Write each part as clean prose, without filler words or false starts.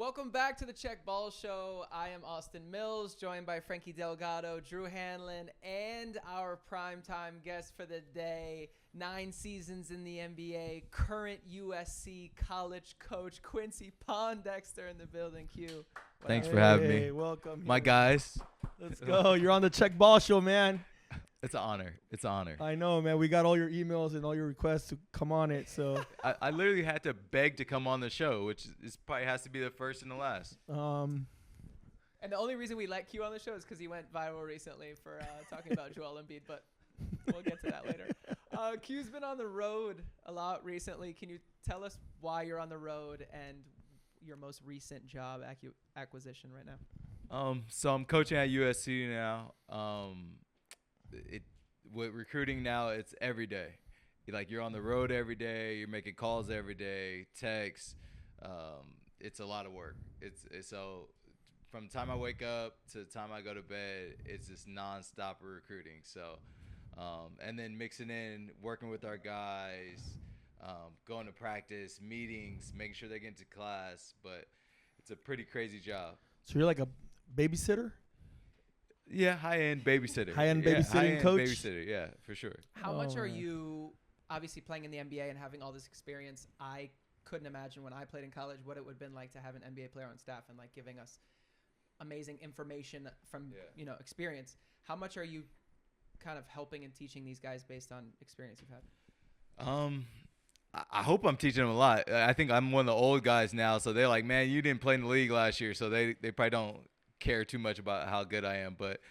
Welcome back to the Check Ball Show. I am Austin Mills, joined by Frankie Delgado, Drew Hanlen, and our primetime guest for the day, 9 seasons in the NBA, current USC college coach Quincy Pondexter in the building. Q. Thanks for having me. Hey, welcome. My guys. Let's go. You're on the Check Ball Show, man. It's an honor. It's an honor. I know, man. We got all your emails and all your requests to come on it. So I literally had to beg to come on the show, which is probably has to be the first and the last. And the only reason we let Q on the show is because he went viral recently for talking about Joel Embiid, but we'll get to that later. Q's been on the road a lot recently. Can you tell us why you're on the road and your most recent job acquisition right now? So I'm coaching at USC now. With recruiting now, it's every day. You're on the road every day. You're making calls every day, texts. It's a lot of work. It's so from the time I wake up to the time I go to bed, it's just nonstop recruiting. So, and then mixing in working with our guys, going to practice, meetings, making sure they get into class. But it's a pretty crazy job. you're like a babysitter? Yeah, high-end babysitter. High-end babysitting high-end coach? Babysitter, yeah, for sure. How much are man. you obviously playing in the NBA and having all this experience? I couldn't imagine when I played in college what it would have been like to have an NBA player on staff and giving us amazing information from experience. How much are you kind of helping and teaching these guys based on experience you've had? I hope I'm teaching them a lot. I think I'm one of the old guys now, so they're like, man, you didn't play in the league last year, so they probably don't care too much about how good I am. But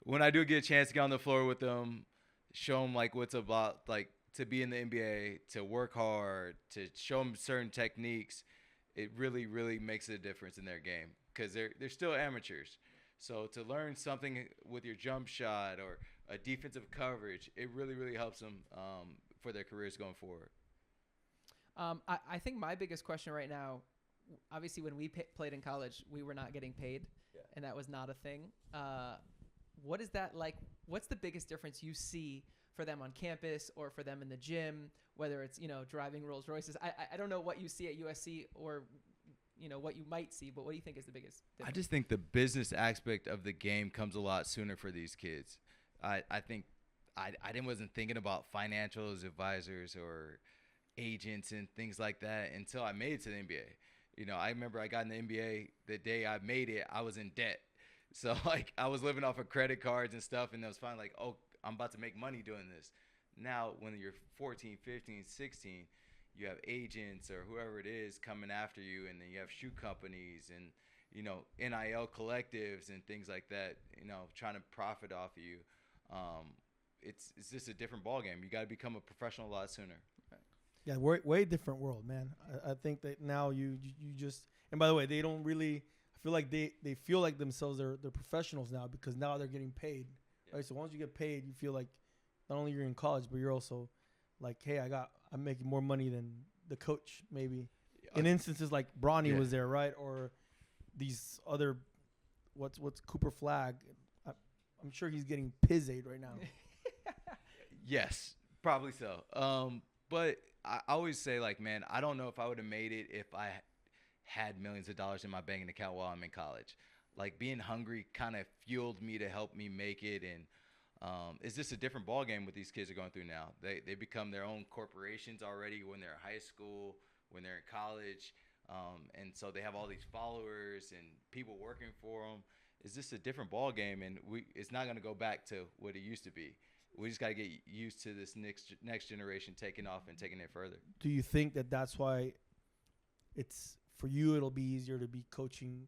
when I do get a chance to get on the floor with them, show them what's about to be in the NBA, to work hard, to show them certain techniques, it really, really makes a difference in their game because they're still amateurs. So to learn something with your jump shot or a defensive coverage, it really, really helps them for their careers going forward. I think my biggest question right now, obviously when we played in college, we were not getting paid. And that was not a thing. What is that like? What's the biggest difference you see for them on campus or for them in the gym, whether it's, driving Rolls Royces? I don't know what you see at USC or, what you might see, but what do you think is the biggest difference? I just think the business aspect of the game comes a lot sooner for these kids. I think I wasn't thinking about financials, advisors, or agents and things like that until I made it to the NBA. I remember I got in the NBA the day I made it, I was in debt. So, I was living off of credit cards and stuff, and it was finally oh, I'm about to make money doing this. Now, when you're 14, 15, 16, you have agents or whoever it is coming after you, and then you have shoe companies and, NIL collectives and things like that, trying to profit off of you. It's just a different ballgame. You got to become a professional a lot sooner. Yeah, way different world, man. I think that now you just – and by the way, they don't really – I feel like they feel like themselves they're professionals now because now they're getting paid. Yeah. Right? So once you get paid, you feel like not only you're in college, but you're also like, hey, I'm making more money than the coach maybe. In instances like Bronny was there, right? Or these other what's Cooper Flag. I'm sure he's getting pizzed right now. Yes, probably so. But I always say, man, I don't know if I would have made it if I had millions of dollars in my banking account while I'm in college. Being hungry kind of fueled me to help me make it. And it's just a different ballgame what these kids are going through now. They become their own corporations already when they're in high school, when they're in college. And so they have all these followers and people working for them. It's just a different ballgame, and it's not going to go back to what it used to be. We just got to get used to this next generation taking off and taking it further. Do you think that that's why it's for you it'll be easier to be coaching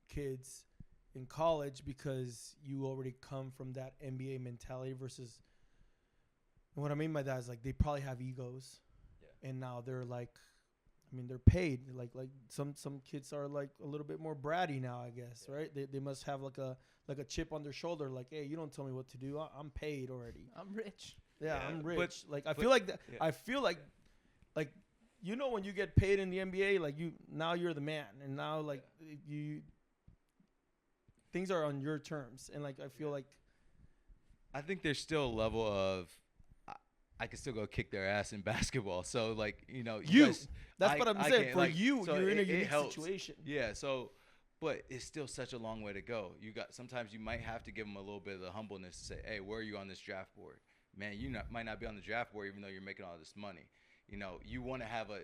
kids in college because you already come from that NBA mentality versus and what I mean by that is they probably have egos. Yeah. And now they're they're paid. Some kids are a little bit more bratty now, I guess, right? They must have a chip on their shoulder, hey, you don't tell me what to do. I'm paid already. I'm rich. Yeah, I'm rich. I feel like that. Yeah. I feel like when you get paid in the NBA, now you're the man, and now you things are on your terms, and I feel like I think there's still a level of I can still go kick their ass in basketball. So like, you know, that's what I'm saying. For like, you, so you're in a it unique helps. situation. Yeah. So, but it's still such a long way to go. Sometimes you might have to give them a little bit of the humbleness to say, hey, where are you on this draft board? Man, might not be on the draft board even though you're making all this money. You know, you want to have a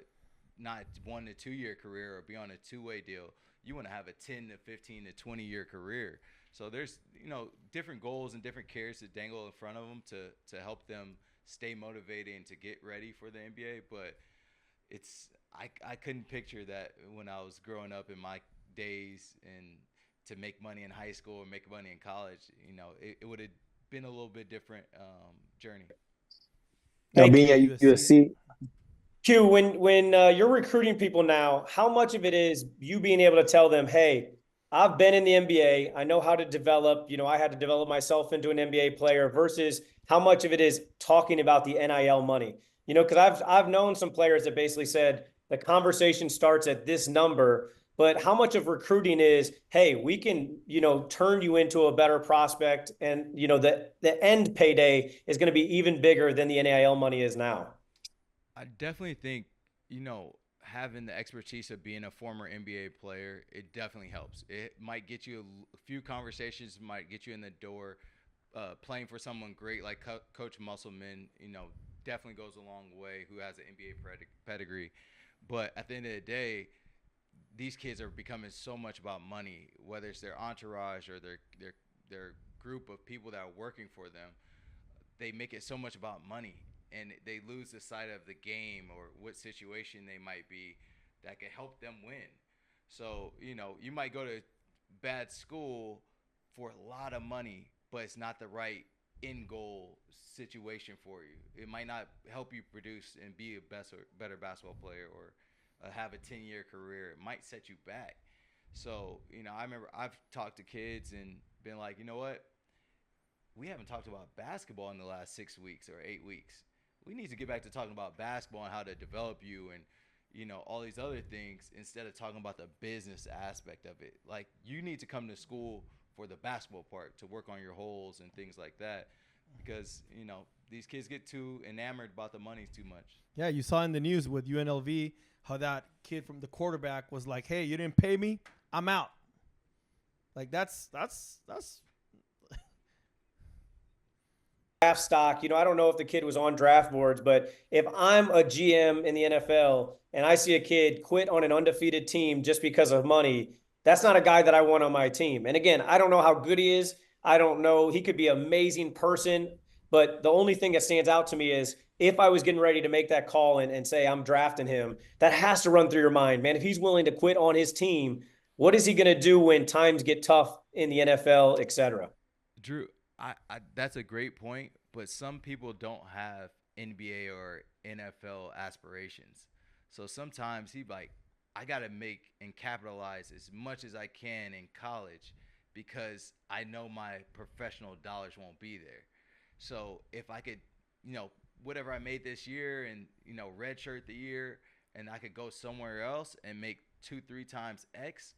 not 1 to 2 year career or be on a two-way deal. You want to have a 10 to 15 to 20 year career. So there's, you know, different goals and different carrots to dangle in front of them to help them stay motivated and to get ready for the NBA. But I couldn't picture that when I was growing up in my days and to make money in high school or make money in college. You know, it would have been a little bit different journey. Now, being at USC, Q, when you're recruiting people now, how much of it is you being able to tell them, hey, I've been in the NBA, I know how to develop, you know, I had to develop myself into an NBA player, versus how much of it is talking about the NIL money? You know, because I've known some players that basically said the conversation starts at this number, but how much of recruiting is, hey, we can, you know, turn you into a better prospect, and, you know, the end payday is going to be even bigger than the NIL money is now. I definitely think, you know, having the expertise of being a former NBA player, it definitely helps. It might get you a few conversations, might get you in the door. Playing for someone great like Coach Musselman, you know, definitely goes a long way, who has an NBA pedigree. But at the end of the day, these kids are becoming so much about money, whether it's their entourage or their group of people that are working for them. They make it so much about money, and they lose the sight of the game or what situation they might be that can help them win. So, you know, you might go to bad school for a lot of money, but it's not the right end goal situation for you. It might not help you produce and be a better basketball player or have a 10-year career. It might set you back. So, you know, I remember I've talked to kids and been like, you know what? We haven't talked about basketball in the last 6 weeks or 8 weeks. We need to get back to talking about basketball and how to develop you and, you know, all these other things instead of talking about the business aspect of it. Like, you need to come to school for the basketball part, to work on your holes and things like that, because, you know, these kids get too enamored about the money too much. Yeah, you saw in the news with UNLV how that kid from the quarterback was like, hey, you didn't pay me, I'm out. Like, that's draft stock. You know, I don't know if the kid was on draft boards, but if I'm a GM in the NFL and I see a kid quit on an undefeated team just because of money, that's not a guy that I want on my team. And again, I don't know how good he is. I don't know. He could be an amazing person, but the only thing that stands out to me is if I was getting ready to make that call and say I'm drafting him, that has to run through your mind, man. If he's willing to quit on his team, what is he going to do when times get tough in the NFL, et cetera? Drew, that's a great point, but some people don't have NBA or NFL aspirations. So sometimes he's like, I got to make and capitalize as much as I can in college because I know my professional dollars won't be there. So if I could, you know, whatever I made this year and, you know, redshirt the year, and I could go somewhere else and make 2-3 times X,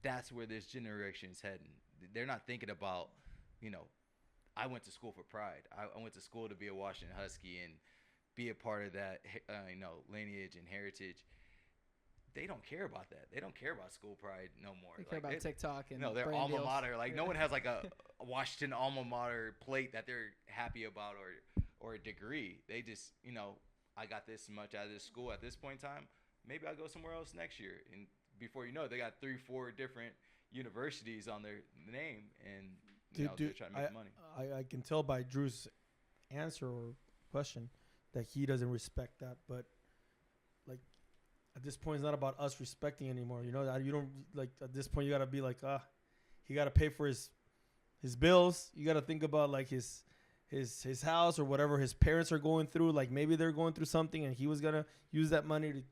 that's where this generation is heading. They're not thinking about, you know, I went to school for pride. I went to school to be a Washington Husky and be a part of that, you know, lineage and heritage. They don't care about that. They don't care about school pride no more. They care about Tik Tok and no, their brand alma deals. mater. Like, no one has like a Washington alma mater plate that they're happy about or a degree. They just, you know, I got this much out of this school at this point in time. Maybe I'll go somewhere else next year. And before you know it, they got 3-4 different universities on their name, and you know, they're trying to make money. I can tell by Drew's answer or question that he doesn't respect that, but like at this point, it's not about us respecting anymore. You know, you don't like at this point. You gotta be like, he gotta pay for his bills. You gotta think about like his house or whatever his parents are going through. Like maybe they're going through something, and he was gonna use that money to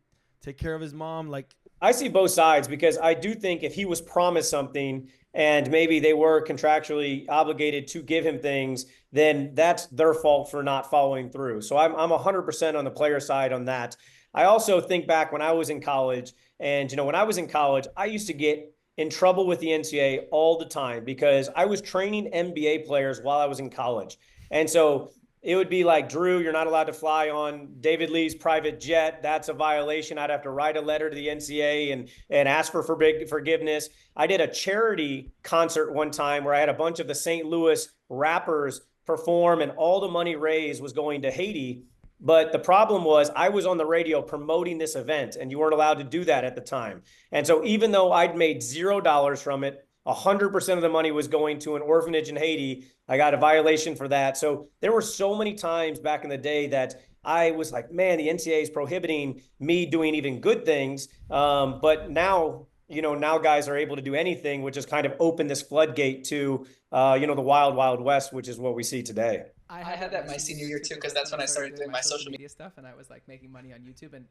take care of his mom. Like, I see both sides, because I do think if he was promised something and maybe they were contractually obligated to give him things, then that's their fault for not following through. So I'm 100% on the player side on that. I also think back when I was in college, and, you know, when I was in college, I used to get in trouble with the NCAA all the time because I was training NBA players while I was in college. And so it would be like, Drew, you're not allowed to fly on David Lee's private jet. That's a violation. I'd have to write a letter to the NCAA and ask for forgiveness. I did a charity concert one time where I had a bunch of the St. Louis rappers perform, and all the money raised was going to Haiti. But the problem was I was on the radio promoting this event, and you weren't allowed to do that at the time. And so even though I'd made $0 from it, 100% of the money was going to an orphanage in Haiti. I got a violation for that. So there were so many times back in the day that I was like, man, the NCAA is prohibiting me doing even good things. But now, now guys are able to do anything, which has kind of opened this floodgate to, the wild, wild west, which is what we see today. I had that my senior year too, because that's when I started doing my social media stuff, and I was like making money on YouTube, and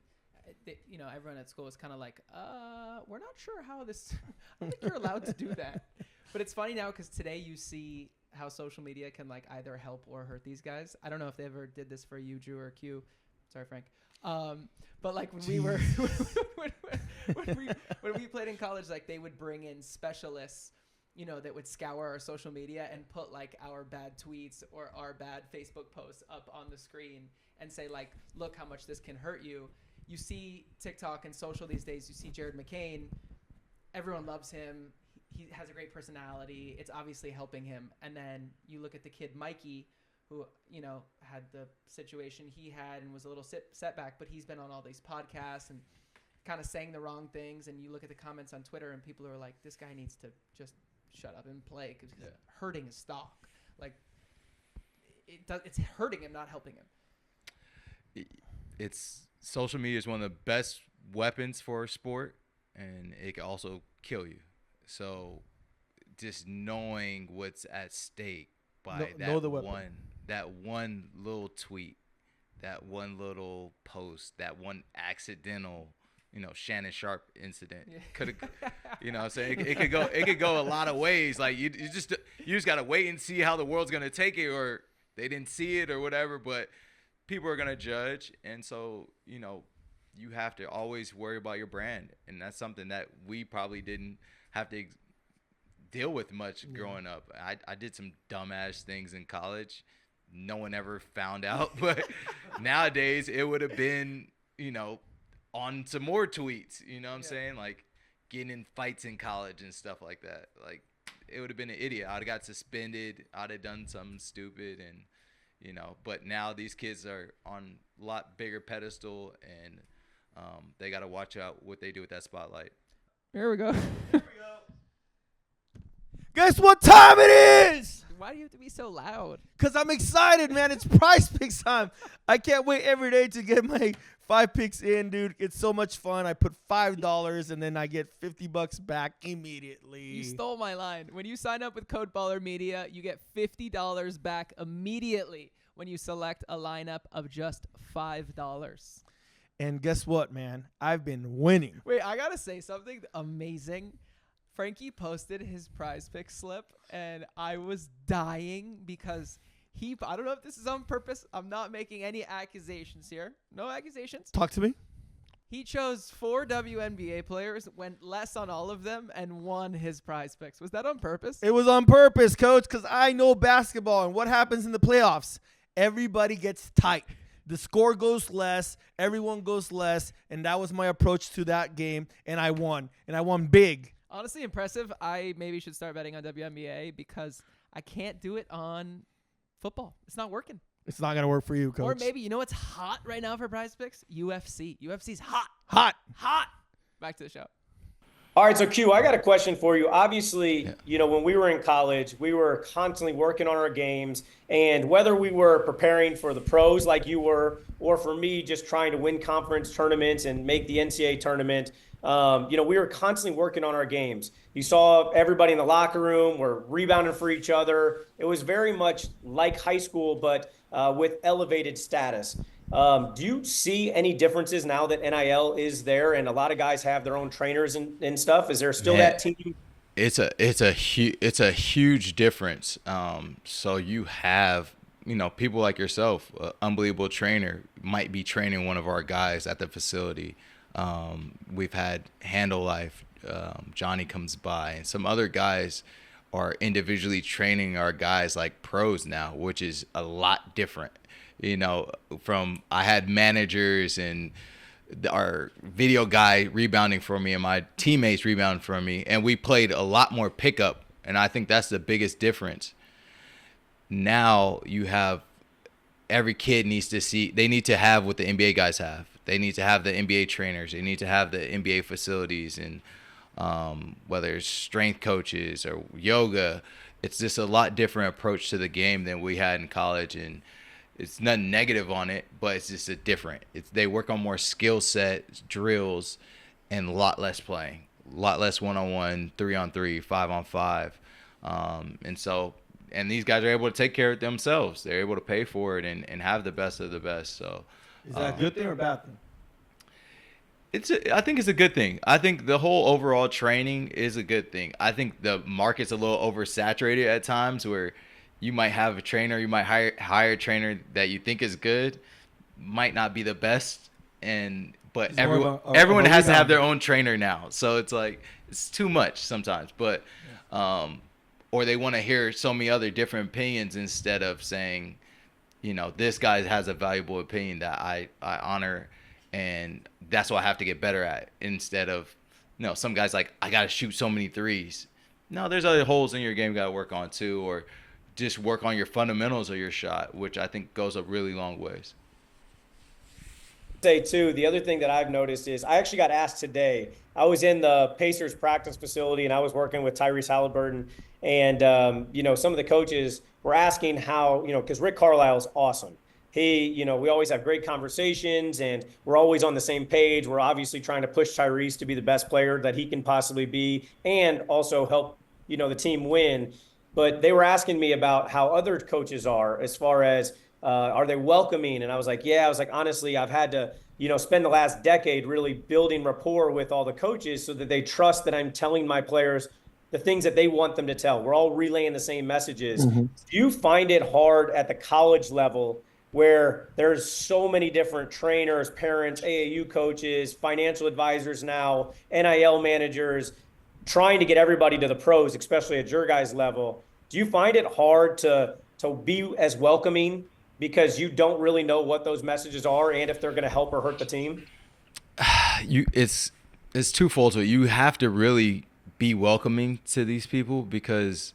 everyone at school was kind of like, we're not sure how this, I don't think you're allowed to do that. But it's funny now because today you see how social media can like either help or hurt these guys. I don't know if they ever did this for you, Drew or Q. Sorry, Frank. But like when we were, when we played in college, like they would bring in specialists, that would scour our social media and put like our bad tweets or our bad Facebook posts up on the screen and say like, look how much this can hurt you. You see TikTok and social these days, you see Jared McCain, everyone loves him. He has a great personality. It's obviously helping him. And then you look at the kid, Mikey, who, had the situation he had and was a little setback, but he's been on all these podcasts and kind of saying the wrong things. And you look at the comments on Twitter and people are like, this guy needs to just shut up and play because he's hurting his stock. Like it's hurting him, not helping him. Social media is one of the best weapons for a sport, and it can also kill you. So just knowing what's at stake by that one little tweet, that one little post, that one accidental, Shannon Sharp incident could have, I'm saying it could go a lot of ways. Like you just got to wait and see how the world's going to take it, or they didn't see it or whatever, but people are going to judge. And so, you have to always worry about your brand. And that's something that we probably didn't have to deal with much growing up. I did some dumbass things in college. No one ever found out. But nowadays it would have been, on some more tweets, you know what I'm saying? Like getting in fights in college and stuff like that. Like it would have been an idiot. I'd have got suspended. I'd have done something stupid. And, but now these kids are on a lot bigger pedestal, and they got to watch out what they do with that spotlight. Here we go. Guess what time it is? Why do you have to be so loud? Because I'm excited, man. It's Prize Picks time. I can't wait every day to get my 5 picks in, dude. It's so much fun. I put $5 and then I get $50 back immediately. You stole my line. When you sign up with Code Baller Media, you get $50 back immediately when you select a lineup of just $5. And guess what, man? I've been winning. Wait, I got to say something amazing. Frankie posted his Prize Pick slip, and I was dying because I don't know if this is on purpose. I'm not making any accusations here. No accusations. Talk to me. He chose 4 WNBA players, went less on all of them, and won his Prize Picks. Was that on purpose? It was on purpose, Coach, because I know basketball and what happens in the playoffs. Everybody gets tight. The score goes less. Everyone goes less. And that was my approach to that game, and I won. And I won big. Honestly impressive. I maybe should start betting on WNBA because I can't do it on football. It's not working. It's not going to work for you, Coach. Or maybe, what's hot right now for Prize Picks? UFC. UFC's hot. Hot. Back to the show. All right, so Q, I got a question for you. Obviously, when we were in college, we were constantly working on our games, and whether we were preparing for the pros like you were, or for me just trying to win conference tournaments and make the NCAA tournament, we were constantly working on our games. You saw everybody in the locker room were rebounding for each other. It was very much like high school, but with elevated status. Do you see any differences now that NIL is there and a lot of guys have their own trainers and stuff? Is there still that team? It's a huge difference. So you have, people like yourself, unbelievable trainer, might be training one of our guys at the facility. We've had Handle Life, Johnny comes by, and some other guys are individually training our guys like pros now, which is a lot different. From I had managers and our video guy rebounding for me and my teammates rebounding for me, and we played a lot more pickup, and I think that's the biggest difference. Now you have every kid needs to see, they need to have what the NBA guys have. They need to have the NBA trainers. They need to have the NBA facilities, and whether it's strength coaches or yoga, it's just a lot different approach to the game than we had in college. And it's nothing negative on it, but it's just they work on more skill set drills and a lot less playing, a lot less 1-on-1, 3-on-3, 5-on-5. And these guys are able to take care of themselves. They're able to pay for it and have the best of the best. So, is that a good thing or a bad thing? I think it's a good thing. I think the whole overall training is a good thing. I think the market's a little oversaturated at times, where you might have a trainer, you might hire a trainer that you think is good, might not be the best, but It's everyone has to have their own trainer now. So it's like it's too much sometimes. But or they want to hear so many other different opinions instead of saying, this guy has a valuable opinion that I honor, and that's what I have to get better at, instead of, some guys like, I got to shoot so many threes. No, there's other holes in your game you got to work on too, or just work on your fundamentals of your shot, which I think goes a really long ways. Say too, the other thing that I've noticed is I actually got asked today. I was in the Pacers practice facility and I was working with Tyrese Halliburton, and some of the coaches were asking how, because Rick Carlisle's awesome. He, we always have great conversations and we're always on the same page. We're obviously trying to push Tyrese to be the best player that he can possibly be, and also help, the team win. But they were asking me about how other coaches are, as far as are they welcoming? And I was like, honestly, I've had to, spend the last decade really building rapport with all the coaches so that they trust that I'm telling my players the things that they want them to tell. We're all relaying the same messages. Mm-hmm. Do you find it hard at the college level, where there's so many different trainers, parents, AAU coaches, financial advisors now, NIL managers, trying to get everybody to the pros, especially at your guys' level? Do you find it hard to be as welcoming because you don't really know what those messages are and if they're going to help or hurt the team? It's twofold. So you have to really be welcoming to these people, because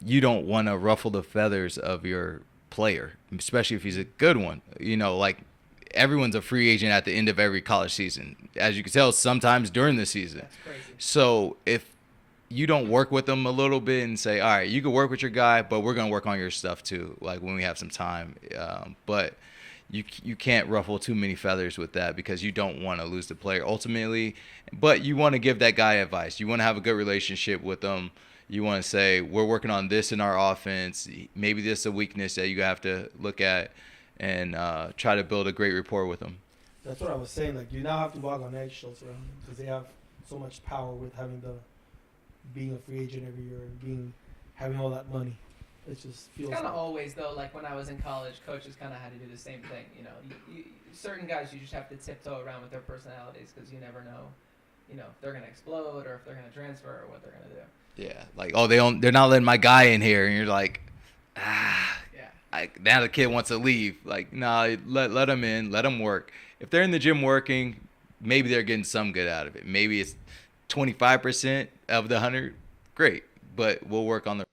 you don't want to ruffle the feathers of your player, especially if he's a good one. Like, everyone's a free agent at the end of every college season, as you can tell, sometimes during the season. That's crazy. So if you don't work with them a little bit and say, all right, you can work with your guy, but we're going to work on your stuff too, like when we have some time. But you can't ruffle too many feathers with that, because you don't want to lose the player ultimately. But you want to give that guy advice. You want to have a good relationship with them. You want to say, we're working on this in our offense. Maybe this is a weakness that you have to look at, and try to build a great rapport with them. That's what I was saying. Like, you now have to walk on eggshells around them, because they have so much power with being a free agent every year and having all that money. It just feels kind of always, though, like when I was in college, coaches kind of had to do the same thing. Certain guys, you just have to tiptoe around with their personalities, because you never know, if they're going to explode or if they're going to transfer or what they're going to do. Yeah, like, they're not letting my guy in here, and you're like, yeah. Now the kid wants to leave. Like, nah, let them in, let them work. If they're in the gym working, maybe they're getting some good out of it. Maybe it's 25% of the 100, great, but we'll work on the.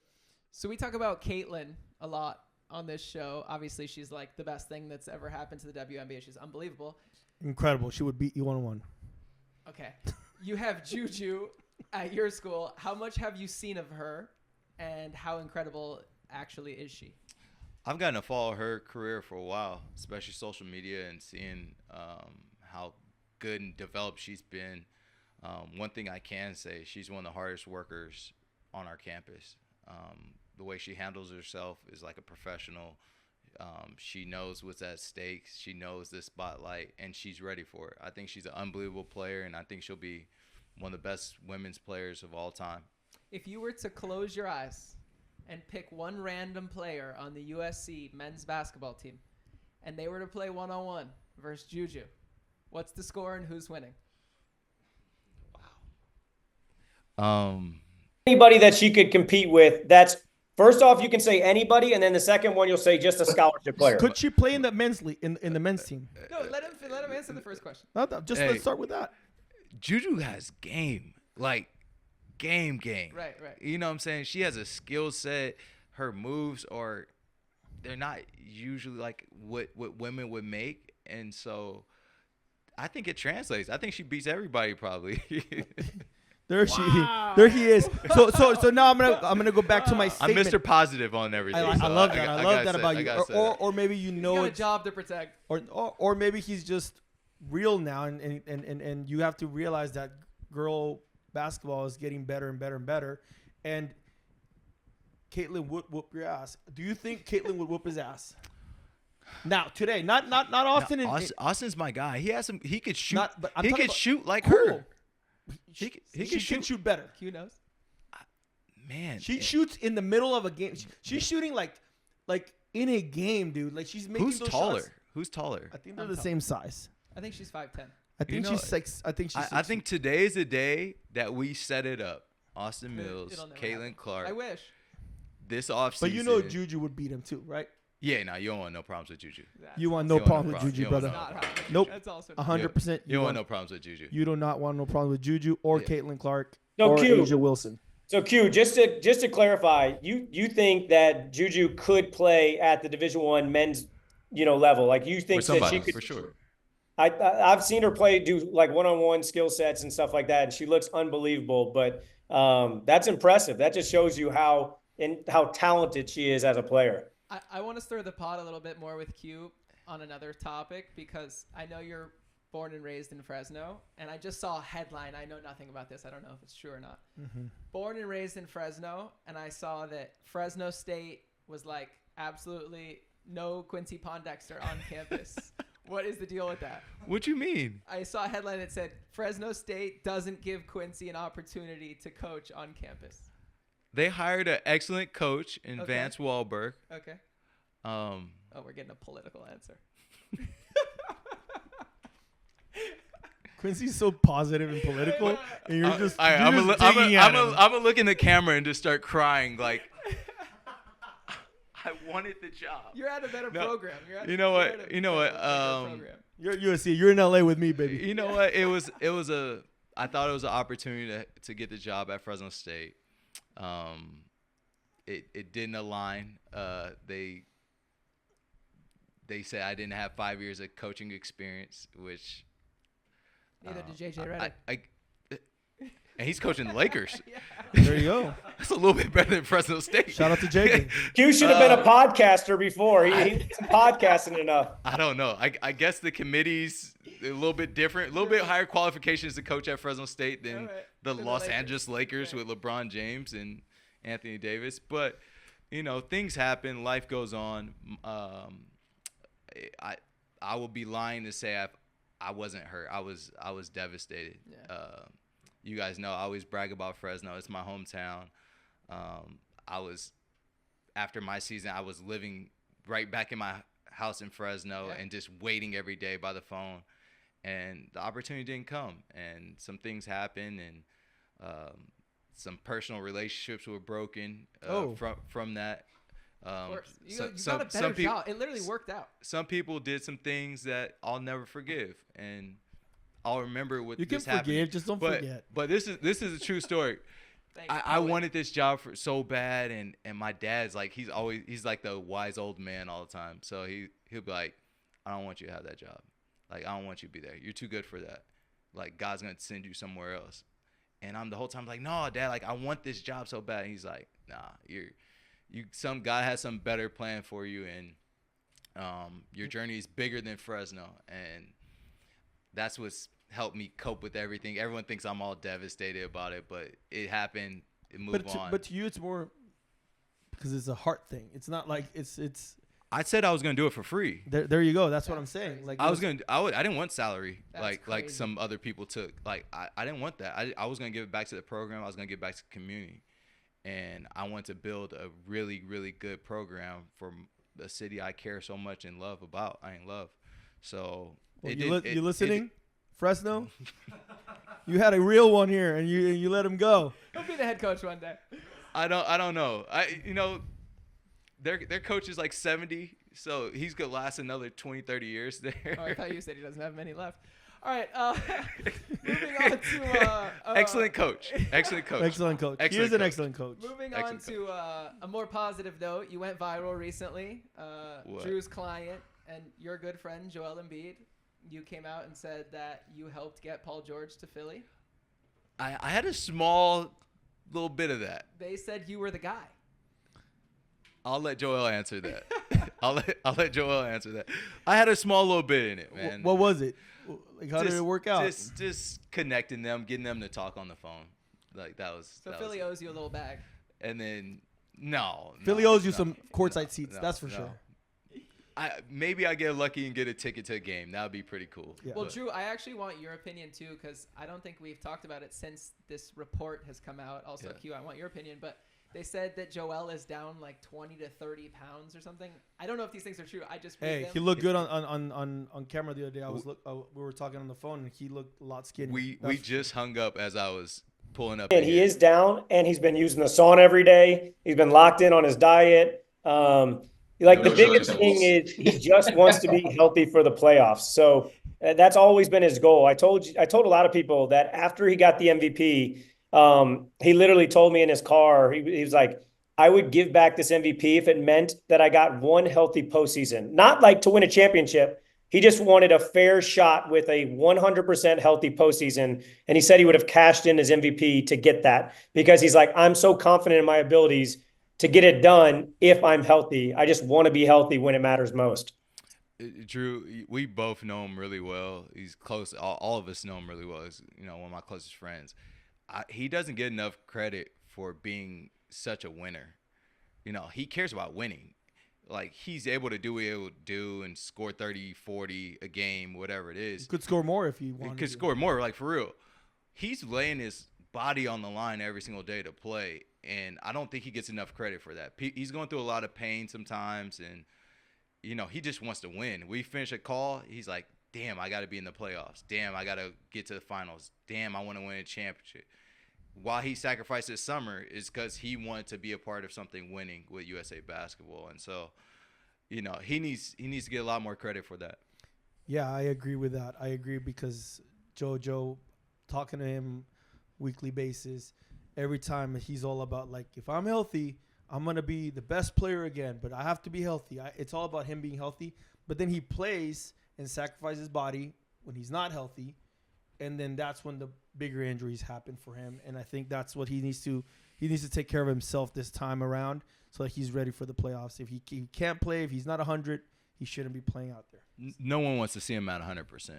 So we talk about Caitlin a lot on this show. Obviously, she's like the best thing that's ever happened to the WNBA. She's unbelievable. Incredible. She would beat you 1-on-1. Okay. You have Juju at your school. How much have you seen of her, and how incredible actually is she? I've gotten to follow her career for a while, especially social media, and seeing how good and developed she's been. One thing I can say, she's one of the hardest workers on our campus. The way she handles herself is like a professional. She knows what's at stake. She knows the spotlight, and she's ready for it. I think she's an unbelievable player, and I think she'll be one of the best women's players of all time. If you were to close your eyes and pick one random player on the USC men's basketball team, and they were to play one-on-one versus Juju, what's the score and who's winning? Wow. Anybody that she could compete with, that's first off, you can say anybody, and then the second one you'll say just a scholarship player. Could she play in the men's league, in the men's team? No, let him answer the first question. Let's start with that. Juju has game. Like, game. Right. You know what I'm saying? She has a skill set. Her moves they're not usually like what women would make. And so I think it translates. I think she beats everybody probably. There he is. So now I'm gonna go back to my statement. I'm Mr. Positive on everything. I love that. I love that about you. Or maybe He's got a job to protect. Or maybe he's just real now, and you have to realize that girl basketball is getting better and better and better, and Caitlin would whoop your ass. Do you think Caitlin would whoop his ass? Now today, not Austin. No, Austin's my guy. He has some. He could shoot. He could shoot like cool. her. He She can shoot better. Q knows. Man, She shoots in the middle of a game. She's shooting like in a game, dude. Like she's making Who's those taller? shots. Who's taller? I think they're the same size. I think she's 5'10". I think she's 6. I think she's. I think today is the day that we set it up. Austin Mills, It'll never Caitlin happen. Clark. I wish. This offseason. But you know Juju would beat him too, right? Yeah, no, you don't want no problems with Juju. You want no problem with Juju, brother. Nope. That's also 100%. You don't want no problems with Juju. You do not want no problem with Juju or Caitlin Clark So or Q. Asia Wilson. So Q, just to clarify, you think that Juju could play at the Division I men's, level? Like you think that she could? For sure. I've seen her do like one-on-one skill sets and stuff like that, and she looks unbelievable. But that's impressive. That just shows you how talented she is as a player. I want to stir the pot a little bit more with Q on another topic because I know you're born and raised in Fresno, and I just saw a headline. I know nothing about this. I don't know if it's true or not. Mm-hmm. Born and raised in Fresno, and I saw that Fresno State was like absolutely no Quincy Pondexter on campus. What is the deal with that? What you mean? I saw a headline that said Fresno State doesn't give Quincy an opportunity to coach on campus. They hired an excellent coach in Vance Wahlberg. Okay. We're getting a political answer. Quincy's so positive and political, and you're just I'm gonna look in the camera and just start crying like I wanted the job. You're at a better program. You know what? You're USC. You're in LA with me, baby. You know what? I thought it was an opportunity to get the job at Fresno State. It didn't align. They said I didn't have 5 years of coaching experience, which neither did JJ Redick. And he's coaching the Lakers. Yeah. There you go. That's a little bit better than Fresno State. Shout out to JJ. Q should have been a podcaster before. He wasn't podcasting enough. I don't know. I guess the committee's a little bit different, a little bit higher qualifications to coach at Fresno State than the Los Angeles Lakers with LeBron James and Anthony Davis. But, things happen. Life goes on. I will be lying to say I wasn't hurt. I was devastated. Yeah. You guys know I always brag about Fresno. It's my hometown. After my season, I was living right back in my house in Fresno and just waiting every day by the phone. And the opportunity didn't come. And some things happened, and some personal relationships were broken from that. Of course. You got a better job. It literally worked out. Some people did some things that I'll never forgive, and I'll remember what you this can happened. forgive, just don't forget. But this is a true story. I wanted this job so bad, and my dad's like he's like the wise old man all the time. So he'll be like, I don't want you to have that job. Like, I don't want you to be there. You're too good for that. Like, God's gonna send you somewhere else. And I'm the whole time like, no, Dad, like I want this job so bad. And he's like, nah, some God has some better plan for you, and your journey is bigger than Fresno, and that's what's helped me cope with everything. Everyone thinks I'm all devastated about it, but it happened. It moved on. But to you, it's more because it's a heart thing. It's not like it's. I said I was gonna do it for free. There you go. That's what I'm saying. Like I didn't want salary like crazy. some other people took. Like I didn't want that. I was gonna give it back to the program. I was gonna give it back to the community. And I want to build a really, really good program for the city I care so much and love about. I love. So you listening? Fresno? You had a real one here, and you let him go. He'll be the head coach one day. I don't know. Their coach is like 70, so he's gonna last another 20, 30 years there. Oh, I thought you said he doesn't have many left. All right, moving on to excellent coach. Excellent coach. He is an excellent coach. Moving on to a more positive note, you went viral recently. Drew's client and your good friend Joel Embiid, you came out and said that you helped get Paul George to Philly. I had a small little bit of that. They said you were the guy. I'll let Joel answer that. I'll let Joel answer that. I had a small little bit in it, man. What was it? Like, how did it work out? Just connecting them, getting them to talk on the phone. Like that was. So Philly owes you a little bag. And then no. Philly owes you some courtside seats. That's for sure. Maybe I get lucky and get a ticket to a game. That would be pretty cool. Yeah. Well, Drew, I actually want your opinion too, because I don't think we've talked about it since this report has come out. Also, Q, I want your opinion, but they said that Joel is down like 20 to 30 pounds or something. I don't know if these things are true. I just read them. He looked good on camera the other day. We were talking on the phone, and he looked a lot skinnier. We just hung up as I was pulling up. And he is down, and he's been using the sauna every day. He's been locked in on his diet. The biggest thing is he just wants to be healthy for the playoffs. So that's always been his goal. I told a lot of people that after he got the MVP, he literally told me in his car, he was like, I would give back this MVP if it meant that I got one healthy postseason, not like to win a championship. He just wanted a fair shot with a 100% healthy postseason. And he said he would have cashed in his MVP to get that because he's like, I'm so confident in my abilities to get it done if I'm healthy. I just want to be healthy when it matters most. Drew, we both know him really well. He's close. All of us know him really well. He's one of my closest friends. He doesn't get enough credit for being such a winner. He cares about winning. Like, he's able to do what he would do and score 30, 40 a game, whatever it is. He could score more if he wanted. He could score more, like, for real. He's laying his body on the line every single day to play, and I don't think he gets enough credit for that. He's going through a lot of pain sometimes, and, he just wants to win. We finish a call, he's like, damn, I got to be in the playoffs. Damn, I got to get to the finals. Damn, I want to win a championship. Why he sacrificed this summer is because he wanted to be a part of something winning with USA Basketball. And so, he needs to get a lot more credit for that. Yeah, I agree with that. I agree because JoJo, talking to him weekly basis, every time he's all about, like, if I'm healthy, I'm going to be the best player again, but I have to be healthy. It's all about him being healthy. But then he plays and sacrifices his body when he's not healthy. And then that's when the bigger injuries happen for him. And I think that's what he needs to take care of himself this time around so that he's ready for the playoffs. If he can't play, if he's not 100, he shouldn't be playing out there. No one wants to see him at 100%.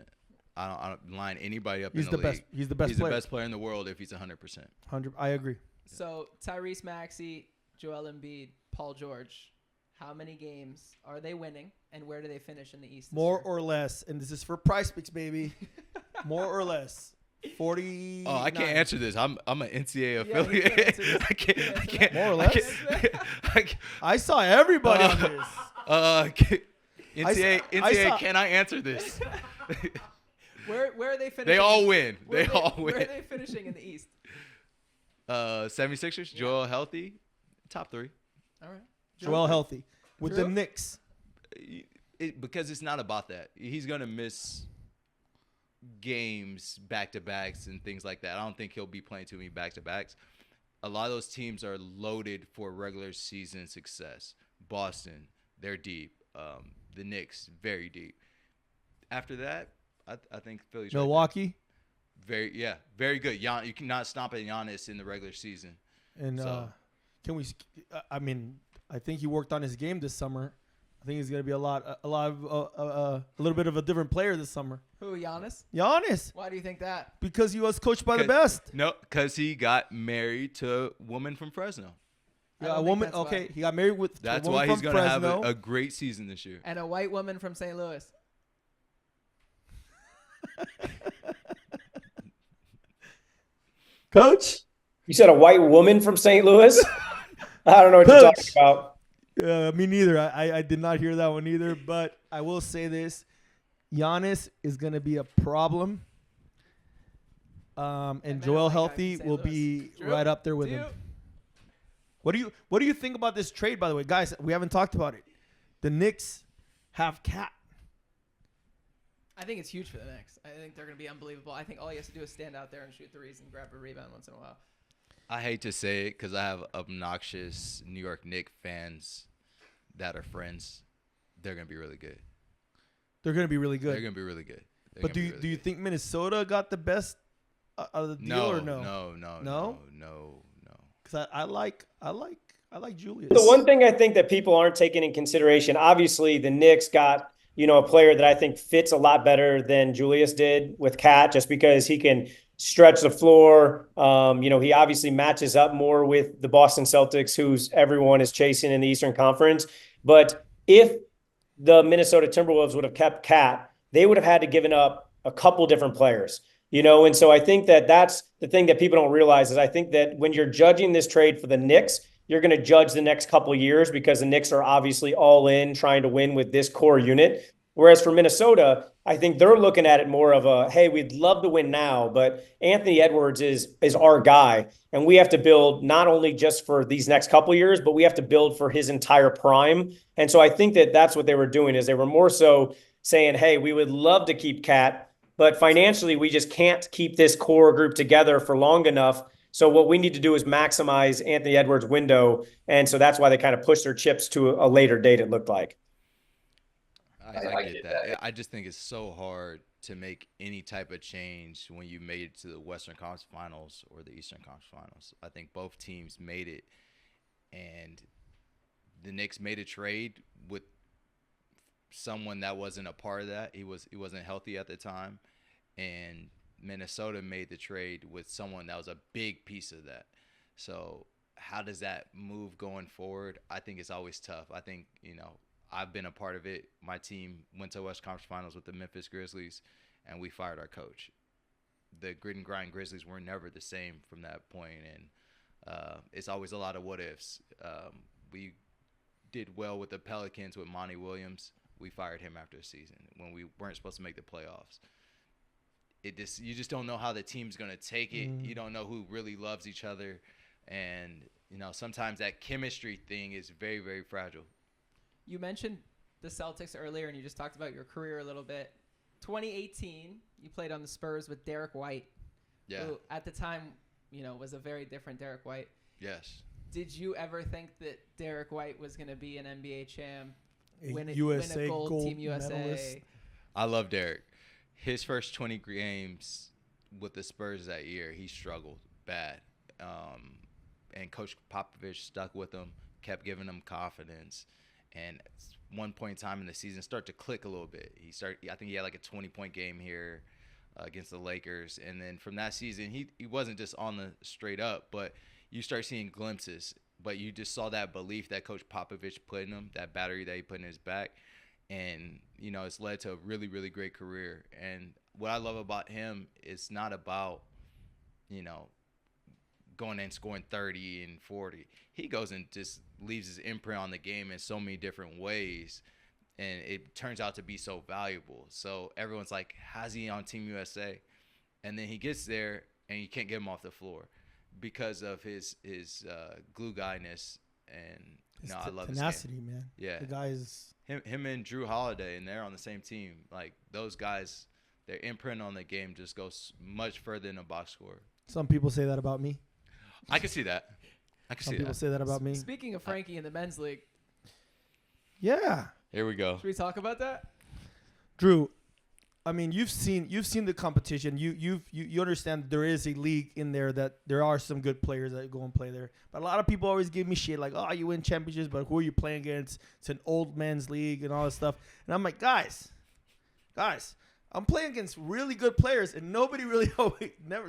I don't line anybody up in the league. He's the best player. He's the best player in the world if he's 100%. 100. I agree. So Tyrese Maxey, Joel Embiid, Paul George, how many games are they winning, and where do they finish in the East? More or less, and this is for Price Picks, baby. More or less. 40. Oh, I can't answer this. I'm an NCAA affiliate. I can't. More or less. I saw everybody on this. NCAA, can I answer this? Where are they finishing? They all win. Where are they finishing in the East? 76ers. Yeah. Joel healthy, top 3. All right. Joel healthy with the Knicks. Because it's not about that. He's gonna miss games back-to-backs and things like that. I don't think he'll be playing too many back-to-backs. A lot of those teams are loaded for regular season success. Boston, they're deep. The Knicks, very deep. After that, I think Philly's Milwaukee. Right, very good. You cannot stop at Giannis in the regular season. And can we? I mean, I think he worked on his game this summer. I think he's going to be a little bit of a different player this summer. Who, Giannis? Giannis. Why do you think that? Because he was coached by the best. No, because he got married to a woman from Fresno. Yeah, a woman. Okay, why. He got married with. That's a woman why he's going to have a great season this year. And a white woman from St. Louis. Coach, you said a white woman from St. Louis? I don't know what you're talking about. Me neither. I did not hear that one either. But I will say this. Giannis is going to be a problem and man, Joel I like guys healthy in St. will Louis. be Drew, right up there with to him. you. What do you think about this trade, by the way, guys? We haven't talked about it. The Knicks have Cat. I think it's huge for the Knicks. I think they're going to be unbelievable. I think all he has to do is stand out there and shoot threes and grab a rebound once in a while. I hate to say it because I have obnoxious New York Knicks fans that are friends. They're going to be really good. They're going to be really They're good. going to be really good. They're But gonna be really do you good. think Minnesota got the best of the deal or no? No. Because I like Julius. The one thing I think that people aren't taking in consideration, obviously the Knicks got, a player that I think fits a lot better than Julius did with Cat, just because he can stretch the floor. He obviously matches up more with the Boston Celtics, who's everyone is chasing in the Eastern Conference. But if the Minnesota Timberwolves would have kept Cat, they would have had to given up a couple different players. And so I think that that's the thing that people don't realize is I think that when you're judging this trade for the Knicks, you're going to judge the next couple of years because the Knicks are obviously all in trying to win with this core unit. Whereas for Minnesota, I think they're looking at it more of a, hey, we'd love to win now, but Anthony Edwards is our guy. And we have to build not only just for these next couple of years, but we have to build for his entire prime. And so I think that that's what they were doing is they were more so saying, hey, we would love to keep Cat, but financially we just can't keep this core group together for long enough. So what we need to do is maximize Anthony Edwards' window. And so that's why they kind of pushed their chips to a later date, it looked like. I get that. I just think it's so hard to make any type of change when you made it to the Western Conference Finals or the Eastern Conference Finals. I think both teams made it, and the Knicks made a trade with someone that wasn't a part of that. He wasn't healthy at the time, and Minnesota made the trade with someone that was a big piece of that. So how does that move going forward? I think it's always tough. I think, I've been a part of it. My team went to West Conference Finals with the Memphis Grizzlies, and we fired our coach. The grit and grind Grizzlies were never the same from that point, and it's always a lot of what ifs. We did well with the Pelicans with Monty Williams. We fired him after the season when we weren't supposed to make the playoffs. You just don't know how the team's going to take it. You don't know who really loves each other. And, sometimes that chemistry thing is very, very fragile. You mentioned the Celtics earlier, and you just talked about your career a little bit. 2018, you played on the Spurs with Derek White, who at the time, was a very different Derek White. Yes. Did you ever think that Derek White was going to be an NBA champ, win a gold Team USA? Medalist. I love Derek. His first 20 games with the Spurs that year, he struggled bad. And Coach Popovich stuck with him, kept giving him confidence. And at one point in time in the season, started to click a little bit. I think he had like a 20-point game here against the Lakers. And then from that season, he wasn't just on the straight up, but you start seeing glimpses. But you just saw that belief that Coach Popovich put in him, that battery that he put in his back. And, it's led to a really, really great career. And what I love about him is not about, going and scoring 30 and 40. He goes and just leaves his imprint on the game in so many different ways, and it turns out to be so valuable. So everyone's like, how's he on Team USA? And then he gets there, and you can't get him off the floor because of his glue guyness. And I love tenacity, his game. man. Yeah, the guy is him and Drew Holiday, and they're on the same team. Like those guys, their imprint on the game just goes much further than a box score. Some people say that about me. I can see that. Some people say that about me. Speaking of Frankie in the men's league, Yeah. Here we go. should we talk about that? Drew, I mean, you've seen the competition. You understand there is a league in there that there are some good players that go and play there. But a lot of people always give me shit like, oh, you win championships, but who are you playing against? It's an old men's league and all this stuff. And I'm like, guys, I'm playing against really good players, and nobody really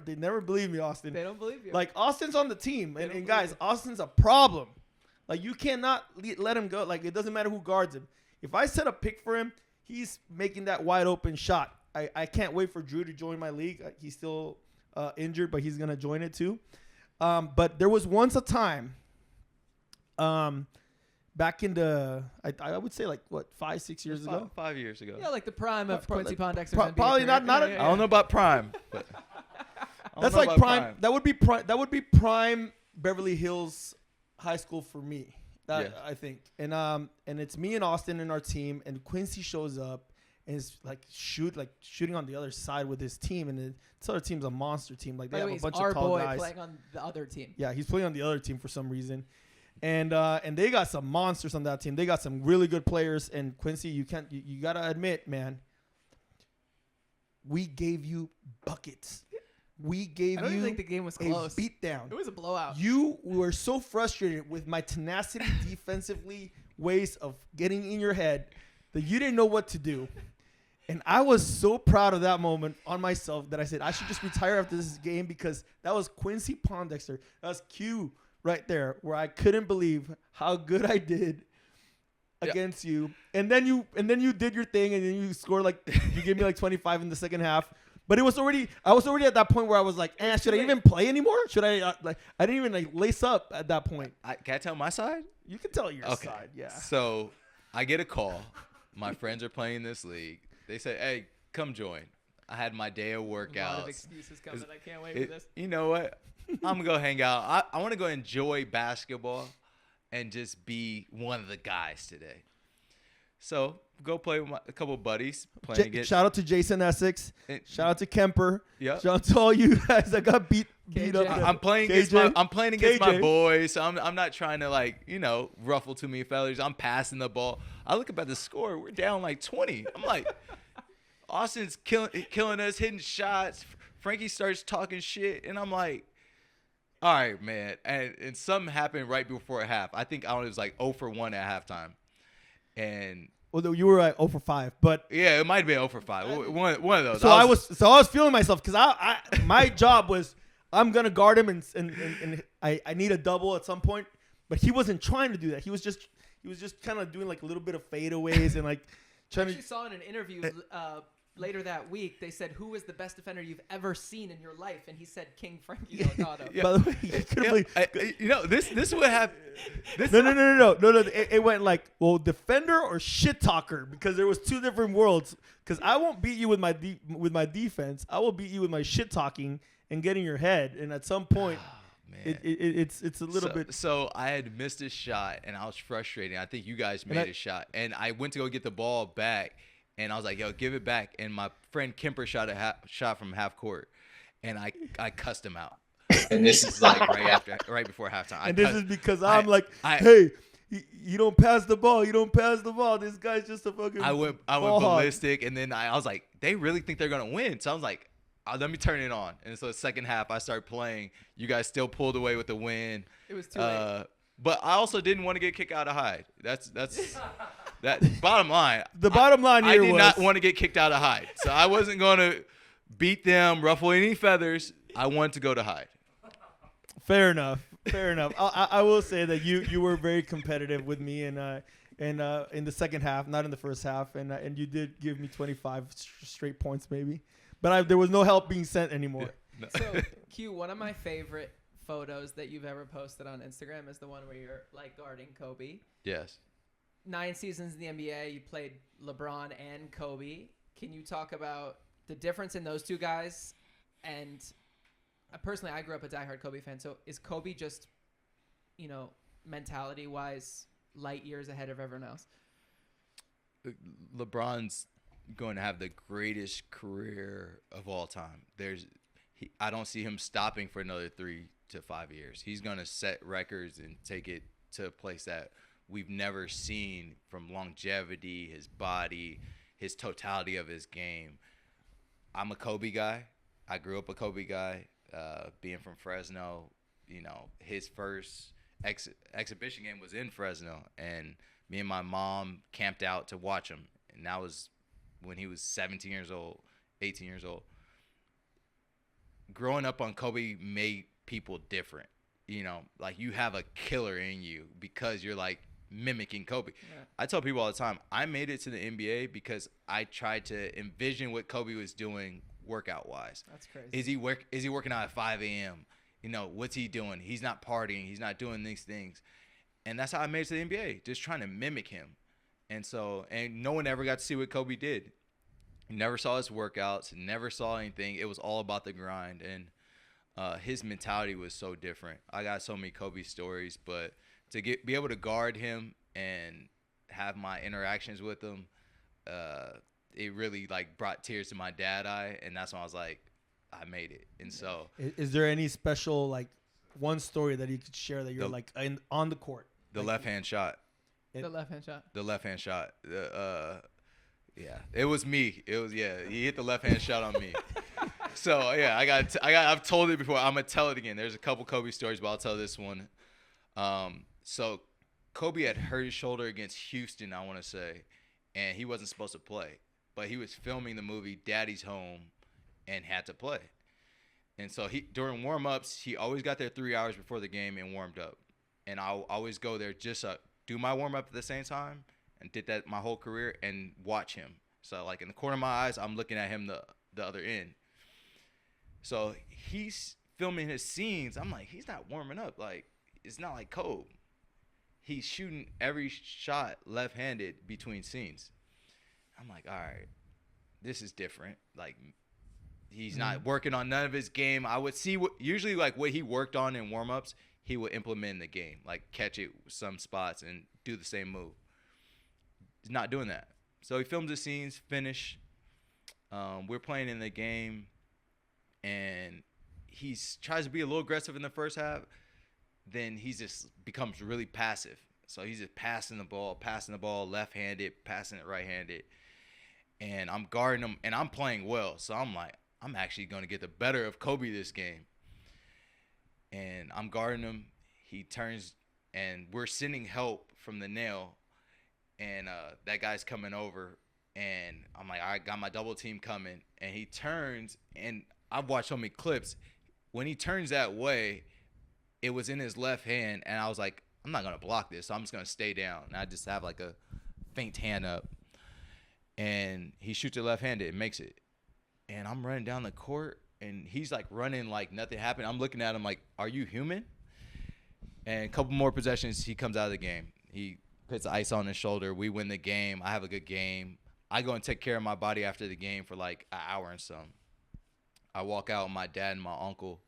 they never believe me, Austin. They don't believe you. Like, Austin's on the team, and believe guys, you. Austin's a problem. Like, you cannot let him go. Like, it doesn't matter who guards him. If I set a pick for him, he's making that wide open shot. I can't wait for Drew to join my league. He's still injured, but he's going to join it too. But there was once a time back in the, I would say like, 5-6 years ago? 5 years ago. Yeah, like the prime of Pro- Quincy like, Pondexter. probably not I don't know about prime, but That's like prime. That would be prime. That would be prime Beverly Hills high school for me. I think. And it's me and Austin in our team, and Quincy shows up and is like shooting on the other side with his team, and this other team's a monster team. Like they have a bunch of tall guys. Playing on the other team. Yeah, he's playing on the other team for some reason. And they got some monsters on that team. They got some really good players. And Quincy, you gotta admit, man, we gave you buckets. We gave you. I don't even think the game was close. A beatdown. It was a blowout. You were so frustrated with my tenacity defensively ways of getting in your head that you didn't know what to do. And I was so proud of that moment on myself that I said I should just retire after this game, because that was Quincy Pondexter. That was Q right there, where I couldn't believe how good I did against you. And then you did your thing, and then you scored you gave me like 25 in the second half. But I was already at that point where I was like, should I even play anymore? Should I I didn't even lace up at that point. Can I tell my side? You can tell your side, yeah. So I get a call. My friends are playing this league. They say, "Hey, come join." I had my day of workouts. A lot of excuses coming. I can't wait for this. You know what? I'm gonna go hang out. I want to go enjoy basketball and just be one of the guys today. So go play with a couple of buddies. Shout out to Jason Essex. Shout out to Kemper. Yeah. Shout out to all you guys that got beat up. I'm playing against my boys. So I'm not trying to ruffle too many feathers. I'm passing the ball. I look up at the score. We're down like 20. I'm like, Austin's killing us, hitting shots. Frankie starts talking shit, and I'm like, all right, man. And something happened right before half. I think it was like 0 for 1 at halftime. And you were like 0 for 5, but yeah, it might have been 0 for 5. One of those. So I was feeling myself, because my job was, I'm gonna guard him, and I need a double at some point. But he wasn't trying to do that. He was just kind of doing like a little bit of fadeaways and like trying I actually saw in an interview later that week, they said, who is the best defender you've ever seen in your life? And he said King Frankie Delgado. By the way, this would have. No. It went like, well, defender or shit talker, because there was two different worlds. Because I won't beat you with my defense. I will beat you with my shit talking and getting your head. And at some point, it's a little bit. So I had missed a shot, and I was frustrated. I think you guys made a shot, and I went to go get the ball back. And I was like, yo, give it back. And my friend Kemper shot from half court. And I cussed him out. And this is like right before halftime. This is because I'm like, hey, you don't pass the ball. You don't pass the ball. This guy's just a fucking I went ballistic. And then I was like, they really think they're going to win. So I was like, let me turn it on. And so the second half, I started playing. You guys still pulled away with the win. It was too late. But I also didn't want to get kicked out of Hyde. That's that bottom line. The bottom line here I did not want to get kicked out of Hyde. So I wasn't going to beat them, ruffle any feathers. I wanted to go to Hyde. Fair enough. I will say that you were very competitive with me in the second half, not in the first half, and you did give me 25 straight points maybe, but there was no help being sent anymore. Yeah, no. So Q, one of my favorite photos that you've ever posted on Instagram is the one where you're like guarding Kobe. Yes. 9 seasons in the NBA, you played LeBron and Kobe. Can you talk about the difference in those two guys? And personally, I grew up a diehard Kobe fan. So is Kobe just, mentality-wise, light years ahead of everyone else? LeBron's going to have the greatest career of all time. I don't see him stopping for another 3 to 5 years. He's going to set records and take it to a place that we've never seen, from longevity, his body, his totality of his game. I'm a Kobe guy. I grew up a Kobe guy, being from Fresno. His first exhibition game was in Fresno, and me and my mom camped out to watch him. And that was when he was 17 years old, 18 years old. Growing up on Kobe made people different. You have a killer in you because you're like mimicking Kobe. Yeah. I tell people all the time, I made it to the NBA because I tried to envision what Kobe was doing workout wise. That's crazy. Is he working out at 5 a.m.? What's he doing? He's not partying. He's not doing these things. And that's how I made it to the NBA, just trying to mimic him. And no one ever got to see what Kobe did. Never saw his workouts, never saw anything. It was all about the grind. And his mentality was so different. I got so many Kobe stories, but to be able to guard him and have my interactions with him, it really like brought tears to my dad eye, and that's when I was like, I made it. And so, is there any special like one story that you could share that you're on the court? The left hand shot. The left hand shot. The left hand shot. Yeah, it was me. He hit the left hand shot on me. So yeah, I've told it before. I'm gonna tell it again. There's a couple Kobe stories, but I'll tell this one. So Kobe had hurt his shoulder against Houston, I want to say, and he wasn't supposed to play, but he was filming the movie Daddy's Home and had to play. And so during warm-ups, he always got there 3 hours before the game and warmed up. And I'll always go there just do my warm-up at the same time, and did that my whole career, and watch him. So like in the corner of my eyes, I'm looking at him the other end. So he's filming his scenes. I'm like, he's not warming up. Like, it's not like Kobe. He's shooting every shot left-handed between scenes. I'm like, all right, this is different. Like, he's not working on none of his game. I would see usually like what he worked on in warm-ups, he would implement in the game, like catch it some spots and do the same move. He's not doing that. So he films the scenes, finish. We're playing in the game, and he tries to be a little aggressive in the first half. Then he just becomes really passive. So he's just passing the ball left-handed, passing it right-handed. And I'm guarding him, and I'm playing well. So I'm like, I'm actually going to get the better of Kobe this game. And I'm guarding him. He turns, and we're sending help from the nail. And that guy's coming over. And I'm like, I got my double team coming. And he turns, and I've watched so many clips. When he turns that way, it was in his left hand, and I was like, I'm not going to block this, so I'm just going to stay down. And I just have like a faint hand up. And he shoots it left-handed and makes it. And I'm running down the court, and he's like running like nothing happened. I'm looking at him like, are you human? And a couple more possessions, he comes out of the game. He puts ice on his shoulder. We win the game. I have a good game. I go and take care of my body after the game for like an hour and some. I walk out with my dad and my uncle.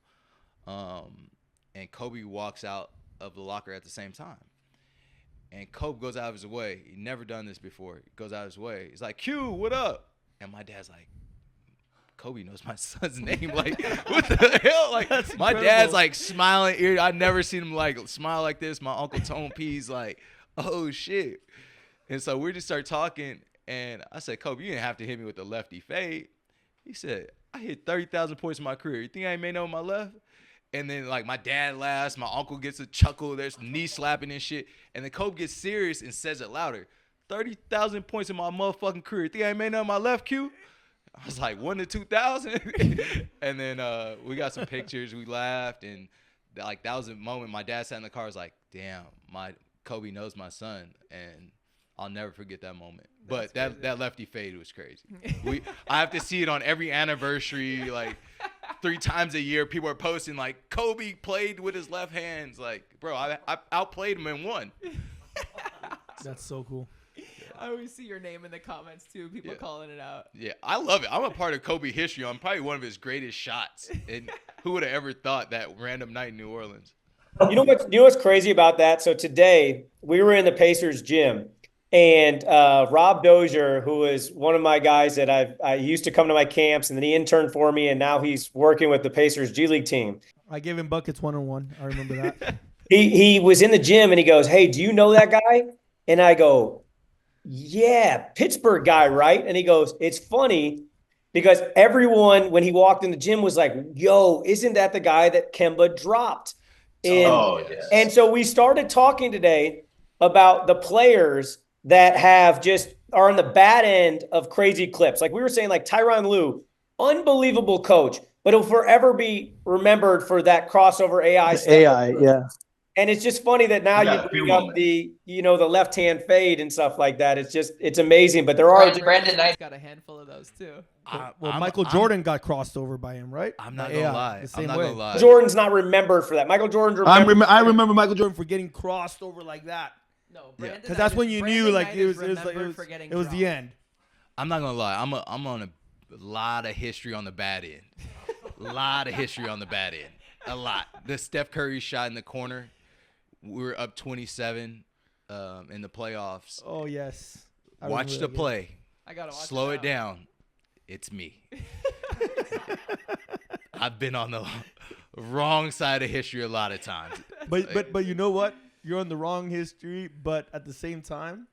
And Kobe walks out of the locker at the same time. And Kobe goes out of his way. He never done this before. He goes out of his way. He's like, Q, what up? And my dad's like, Kobe knows my son's name. Like, what the hell? Like, That's my incredible. dad's like smiling. I've never seen him like smile like this. My uncle Tone P's like, oh shit. And so we just start talking. And I said, Kobe, you didn't have to hit me with the lefty fade. He said, I hit 30,000 points in my career. You think I ain't made no with my left? And then, like, my dad laughs. My uncle gets a chuckle. There's knee slapping and shit. And then Kobe gets serious and says it louder. 30,000 points in my motherfucking career. You think I ain't made none on my left, Q? I was like, 1 to 2,000? And then we got some pictures. We laughed. And, like, that was a moment. My dad sat in the car. I was like, damn, Kobe knows my son. And I'll never forget that moment. But that lefty fade was crazy. I have to see it on every anniversary, like 3 times a year. People are posting like Kobe played with his left hands. Like, bro, I outplayed him and won. That's so cool. I always see your name in the comments too. People calling it out. Yeah, I love it. I'm a part of Kobe history. I'm probably one of his greatest shots. And who would have ever thought that random night in New Orleans? You know what's crazy about that? So today we were in the Pacers gym. And Rob Dozier, who is one of my guys that I used to come to my camps, and then he interned for me, and now he's working with the Pacers G League team. I gave him buckets 1-on-1. I remember that. He was in the gym, and he goes, hey, do you know that guy? And I go, yeah, Pittsburgh guy, right? And he goes, it's funny because everyone, when he walked in the gym, was like, yo, isn't that the guy that Kemba dropped? And, yes. And so we started talking today about the players that are on the bad end of crazy clips. Like we were saying, like Tyronn Lue, unbelievable coach, but he'll forever be remembered for that crossover AI stuff. AI, yeah. And it's just funny that now you bring up the left-hand fade and stuff like that. It's amazing. But there are Brandon Knight got a handful of those too. Michael Jordan got crossed over by him, right? I'm not gonna lie. The same I'm not way. gonna lie. Jordan's not remembered for that. Michael Jordan's remembered. I remember Michael Jordan for getting crossed over like that. No, Because that's when you knew like it was the end. I'm not gonna lie. I'm on a lot of history on the bad end. A lot of history on the bad end. A lot. The Steph Curry shot in the corner. We were up 27 in the playoffs. Oh yes. Watch the play. I gotta watch Slow it down. It's me. I've been on the wrong side of history a lot of times. But you know what? You're on the wrong history, but at the same time,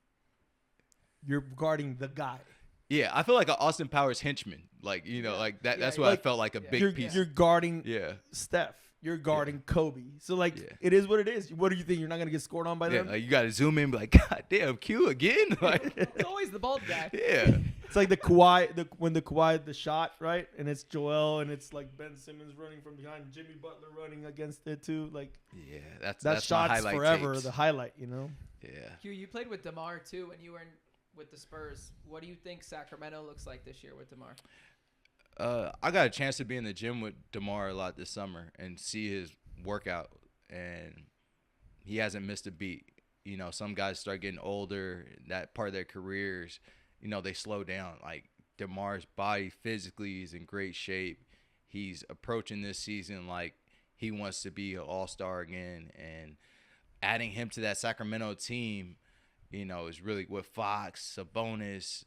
you're guarding the guy. Yeah, I feel like an Austin Powers henchman. Like, you know, like that. That's what I felt like a big piece. You're guarding Yeah. Steph. You're guarding Kobe. So, like, it is what it is. What do you think? You're not going to get scored on by them? Like you got to zoom in and be like, God damn, Q again? Like, It's always the bald guy. yeah. It's like the Kawhi, the shot, right? And it's Joel, and it's like Ben Simmons running from behind, Jimmy Butler running against it too. Like, Yeah, that that's my shot's highlight forever tapes. the highlight, you know? Yeah. Q, you played with DeMar too when you were with the Spurs. What do you think Sacramento looks like this year with DeMar? I got a chance to be in the gym with DeMar a lot this summer and see his workout, and he hasn't missed a beat. You know, some guys start getting older, that part of their careers, you know, they slow down. Like DeMar's body physically is in great shape. He's approaching this season like he wants to be an all-star again, and adding him to that Sacramento team, you know, is really with Fox, Sabonis,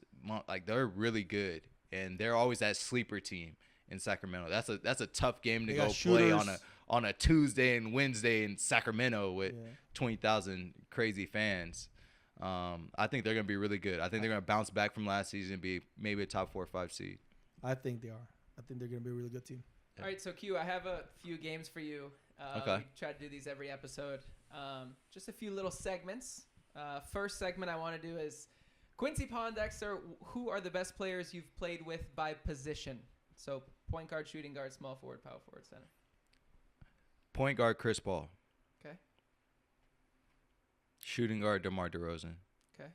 like they're really good, and they're always that sleeper team in Sacramento. That's a tough game to They go got play shooters. on a Tuesday and Wednesday in Sacramento with 20,000 crazy fans. I think they're gonna be really good. I think they're gonna bounce back from last season and be maybe a top 4 or 5 seed. I think they are. I think they're going to be a really good team. All right, so Q, I have a few games for you. Okay. We try to do these every episode. Just a few little segments. First segment I want to do is Quincy Pondexter. Who are the best players you've played with by position? So point guard, shooting guard, small forward, power forward, center. Point guard Chris Paul. Okay. Shooting guard DeMar DeRozan. Okay.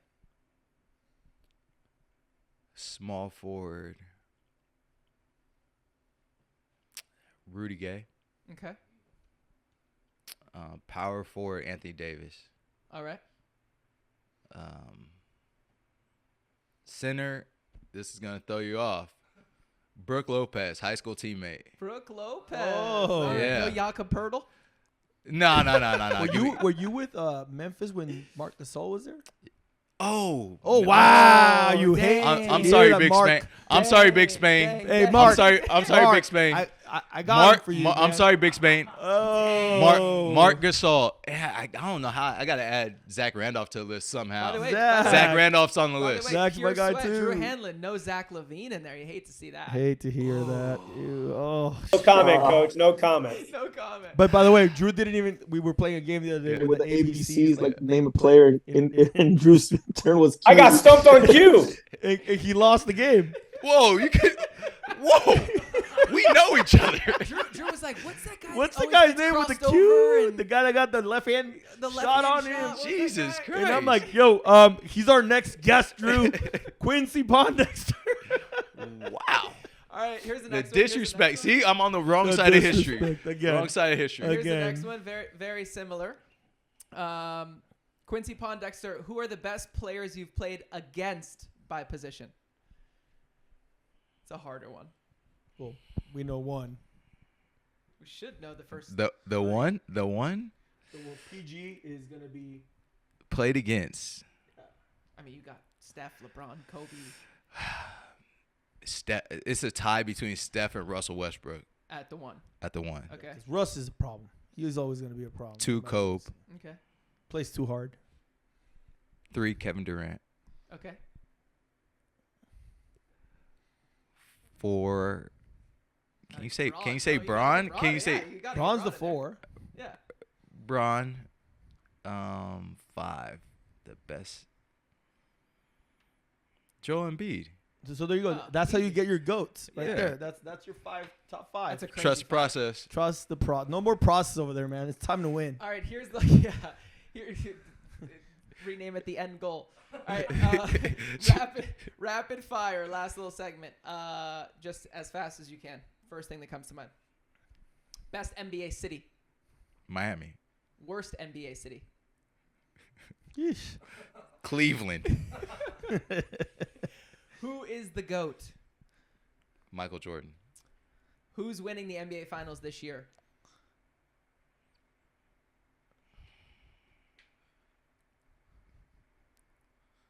Small forward Rudy Gay. Okay. Power forward Anthony Davis. All right. Center, this is gonna throw you off. Brooke Lopez, high school teammate. Brooke Lopez. Oh. All right, Yeah. No Jakob Pertl. No. Were you with Memphis when Mark Gasol was there? Oh. Wow, you hate. I'm you sorry, hear that, Big Mark? Spain. I'm sorry, Big Spain. Dang. Hey, I'm Mark. I'm sorry, Mark, Big Spain. I got it for you. I'm man. sorry, Big Spain. Oh, Mark Gasol. Yeah, I don't know how. I gotta add Zach Randolph to the list somehow. By the way, Zach Randolph's on the by the list. way, Zach's pure my guy, sweat, too. Drew Hanlen, no Zach LaVine in there. You hate to see that. Hate to hear that. Ew, oh. No comment, coach. No comment. No comment. But by the way, Drew didn't even. We were playing a game the other day Yeah. with the ABCs. like name a player, and Drew's turn was. I got stumped on cue. and he lost the game. Whoa, you could. Whoa, we know each other. Drew was like, "What's that guy? What's that the always guy's gets name with the crossed Q? over and The guy that got the left hand the shot left-hand on shot? him. What's that Jesus guy? Christ. And I'm like, yo, he's our next guest, Drew. Quincy Pondexter. Wow. All right, here's the The next disrespect. one. See, I'm on the wrong The side of history. disrespect again. Wrong side of history. Here's the Again. next one. Very, very similar. Quincy Pondexter. Who are the best players you've played against by position? It's a harder one. Well, we know one. We should know the first. The one So, well, PG is gonna be. played against I mean, you got Steph, LeBron, Kobe. It's a tie between Steph and Russell Westbrook At the one. at the one. Okay. 'Cause Russ is a problem. He's always gonna be a problem. 2 Kobe, Okay. Plays too hard. 3 Kevin Durant, Okay. 4. Can you say Bron, Can you say bro, Braun? got Can you yeah, say you gotta get Braun's Bron the in there. 4. Yeah. Braun? 5. The best. Joel Embiid. So there you go. Oh, That's how you easy. get your goats right Yeah. there. That's your top 5. That's a crazy Trust fact. process. Trust the no more process over there, man. It's time to win. All right, here's the Here, rename it the end goal. All right, rapid fire. Last little segment. Just as fast as you can. First thing that comes to mind. Best NBA city. Miami. Worst NBA city. Yeesh. Cleveland. Who is the GOAT? Michael Jordan. Who's winning the NBA Finals this year?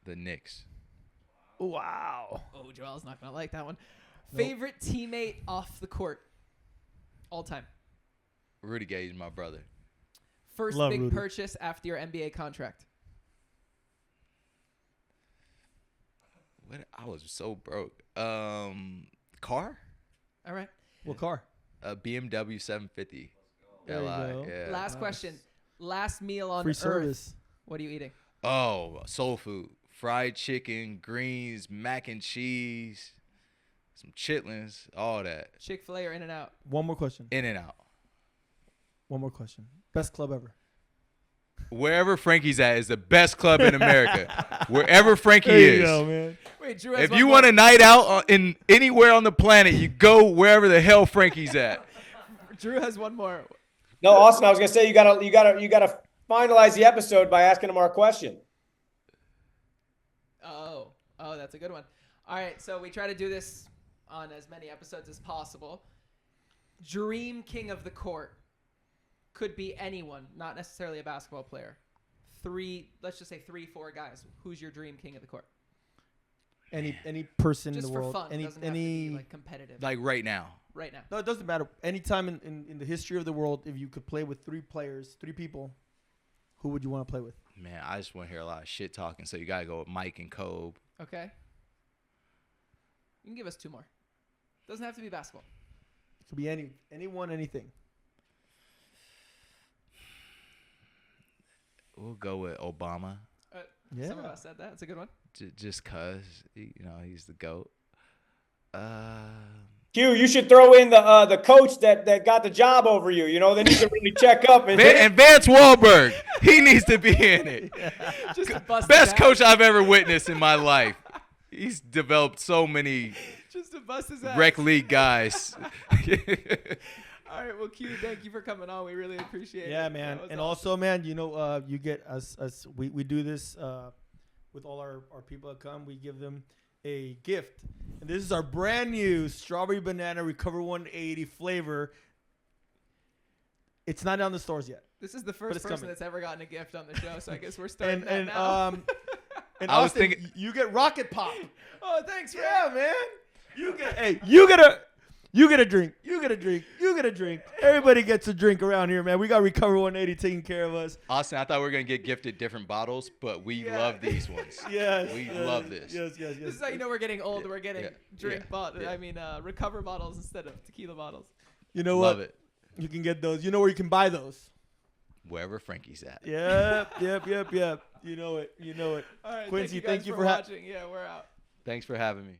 The Knicks. Wow. Oh, Joel's not gonna like that one. Nope. Favorite teammate off the court, all time. Rudy Gay is my brother. First Love big Rudy. purchase after your NBA contract. What? I was so broke. Car? All right. What car? A BMW 750. There you go. Yeah. Last question. Last meal on Free Earth. service. What are you eating? Oh, soul food. Fried chicken, greens, mac and cheese, some chitlins, all that. Chick-fil-A or In-N-Out? One more question. In and out. One more question. Best club ever. Wherever Frankie's at is the best club in America. Wherever Frankie There you is. go, man. Wait, Drew has If one you more. want a night out in anywhere on the planet, you go wherever the hell Frankie's at. Drew has one more. No, Austin, I was gonna say you gotta finalize the episode by asking him our question. Oh, that's a good one. All right, so we try to do this on as many episodes as possible. Dream king of the court could be anyone, not necessarily a basketball player. Let's just say 3-4 guys. Who's your dream king of the court? Any person Just in the for world. fun. Any Doesn't have to be like competitive. Like right now. Right now. No, it doesn't matter. Any time in the history of the world, if you could play with 3 players, 3 people, who would you want to play with? Man, I just want to hear a lot of shit talking, so you got to go with Mike and Kobe. Okay. You can give us 2 more. Doesn't have to be basketball. It could be anyone, anything. We'll go with Obama. Yeah. Some of us said that. It's a good one. Just cause, he's the GOAT. Q, you should throw in the coach that got the job over you. You know, then you can really check up. And Vance Wahlberg, he needs to be in it. Just to bust Best his ass. coach I've ever witnessed in my life. He's developed so many Just to bust his ass. rec league guys. All right, well, Q, thank you for coming on. We really appreciate it. Yeah, man. That was And awesome. also, man, you get us we do this with all our people that come. We give them a gift. And this is our brand new strawberry banana Recover 180 flavor. It's not on the stores yet. This is the But first it's person coming. that's ever gotten a gift on the show, so I guess we're starting And that and now. and I was Austin, thinking- you get rocket pop. Oh, thanks, Frank. Yeah, man. You get a drink. You get a drink. You get a drink. Everybody gets a drink around here, man. We got Recover 180 taking care of us. Austin, I thought we were going to get gifted different bottles, but we love these ones. Yes. We love this. Yes. This is how you know we're getting old. We're getting yeah, Recover bottles instead of tequila bottles. You know Love what? it. You can get those. You know where you can buy those. Wherever Frankie's at. Yep. You know it. All right, Quincy, thank you for watching. Yeah, we're out. Thanks for having me.